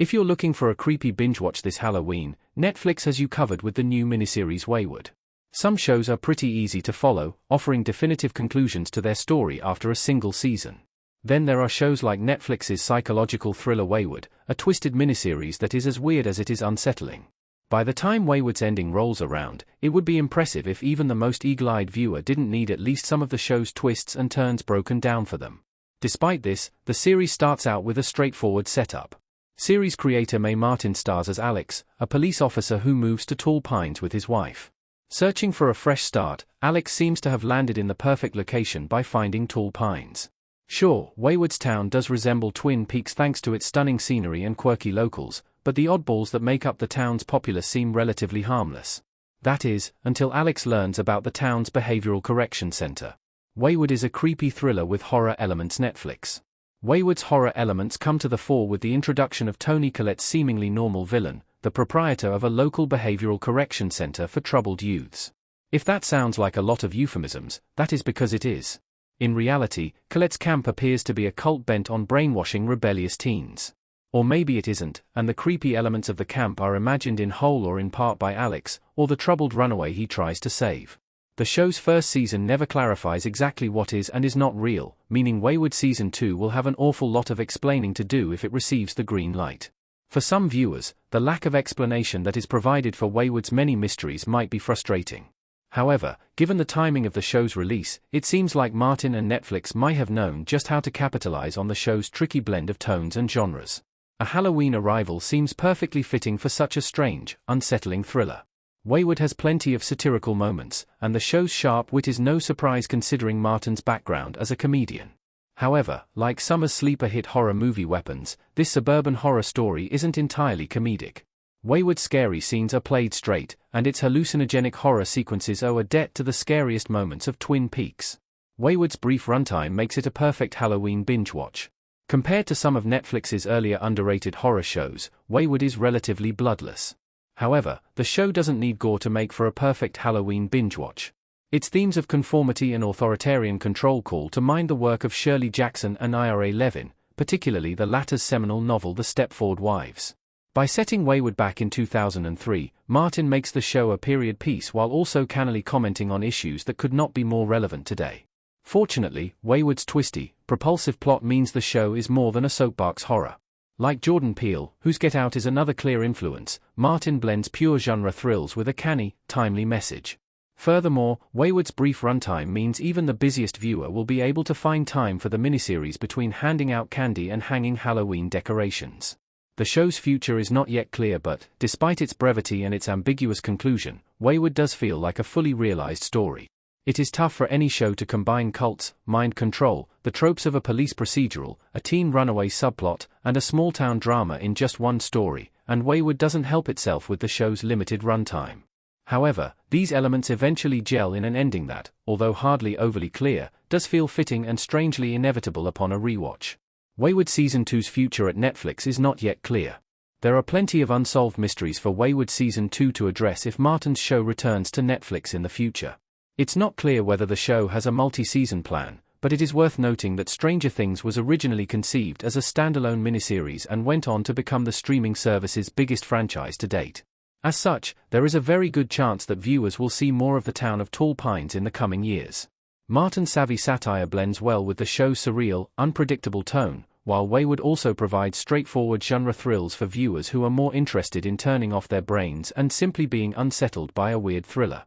If you're looking for a creepy binge watch this Halloween, Netflix has you covered with the new miniseries Wayward. Some shows are pretty easy to follow, offering definitive conclusions to their story after a single season. Then there are shows like Netflix's psychological thriller Wayward, a twisted miniseries that is as weird as it is unsettling. By the time Wayward's ending rolls around, it would be impressive if even the most eagle-eyed viewer didn't need at least some of the show's twists and turns broken down for them. Despite this, the series starts out with a straightforward setup. Series creator Mae Martin stars as Alex, a police officer who moves to Tall Pines with his wife. Searching for a fresh start, Alex seems to have landed in the perfect location by finding Tall Pines. Sure, Wayward's town does resemble Twin Peaks thanks to its stunning scenery and quirky locals, but the oddballs that make up the town's populace seem relatively harmless. That is, until Alex learns about the town's behavioral correction center. Wayward is a creepy thriller with horror elements. Netflix. Wayward's horror elements come to the fore with the introduction of Toni Collette's seemingly normal villain, the proprietor of a local behavioral correction center for troubled youths. If that sounds like a lot of euphemisms, that is because it is. In reality, Colette's camp appears to be a cult bent on brainwashing rebellious teens. Or maybe it isn't, and the creepy elements of the camp are imagined in whole or in part by Alex, or the troubled runaway he tries to save. The show's first season never clarifies exactly what is and is not real, meaning Wayward Season 2 will have an awful lot of explaining to do if it receives the green light. For some viewers, the lack of explanation that is provided for Wayward's many mysteries might be frustrating. However, given the timing of the show's release, it seems like Martin and Netflix might have known just how to capitalize on the show's tricky blend of tones and genres. A Halloween arrival seems perfectly fitting for such a strange, unsettling thriller. Wayward has plenty of satirical moments, and the show's sharp wit is no surprise considering Martin's background as a comedian. However, like summer's sleeper hit horror movie Weapons, this suburban horror story isn't entirely comedic. Wayward's scary scenes are played straight, and its hallucinogenic horror sequences owe a debt to the scariest moments of Twin Peaks. Wayward's brief runtime makes it a perfect Halloween binge watch. Compared to some of Netflix's earlier underrated horror shows, Wayward is relatively bloodless. However, the show doesn't need gore to make for a perfect Halloween binge watch. Its themes of conformity and authoritarian control call to mind the work of Shirley Jackson and Ira Levin, particularly the latter's seminal novel The Stepford Wives. By setting Wayward back in 2003, Martin makes the show a period piece while also cannily commenting on issues that could not be more relevant today. Fortunately, Wayward's twisty, propulsive plot means the show is more than a soapbox horror. Like Jordan Peele, whose Get Out is another clear influence, Martin blends pure genre thrills with a canny, timely message. Furthermore, Wayward's brief runtime means even the busiest viewer will be able to find time for the miniseries between handing out candy and hanging Halloween decorations. The show's future is not yet clear but, despite its brevity and its ambiguous conclusion, Wayward does feel like a fully realized story. It is tough for any show to combine cults, mind control, the tropes of a police procedural, a teen runaway subplot, and a small-town drama in just one story, and Wayward doesn't help itself with the show's limited runtime. However, these elements eventually gel in an ending that, although hardly overly clear, does feel fitting and strangely inevitable upon a rewatch. Wayward Season 2's future at Netflix is not yet clear. There are plenty of unsolved mysteries for Wayward Season 2 to address if Martin's show returns to Netflix in the future. It's not clear whether the show has a multi-season plan, but it is worth noting that Stranger Things was originally conceived as a standalone miniseries and went on to become the streaming service's biggest franchise to date. As such, there is a very good chance that viewers will see more of the town of Tall Pines in the coming years. Martin's savvy satire blends well with the show's surreal, unpredictable tone, while Wayward also provides straightforward genre thrills for viewers who are more interested in turning off their brains and simply being unsettled by a weird thriller.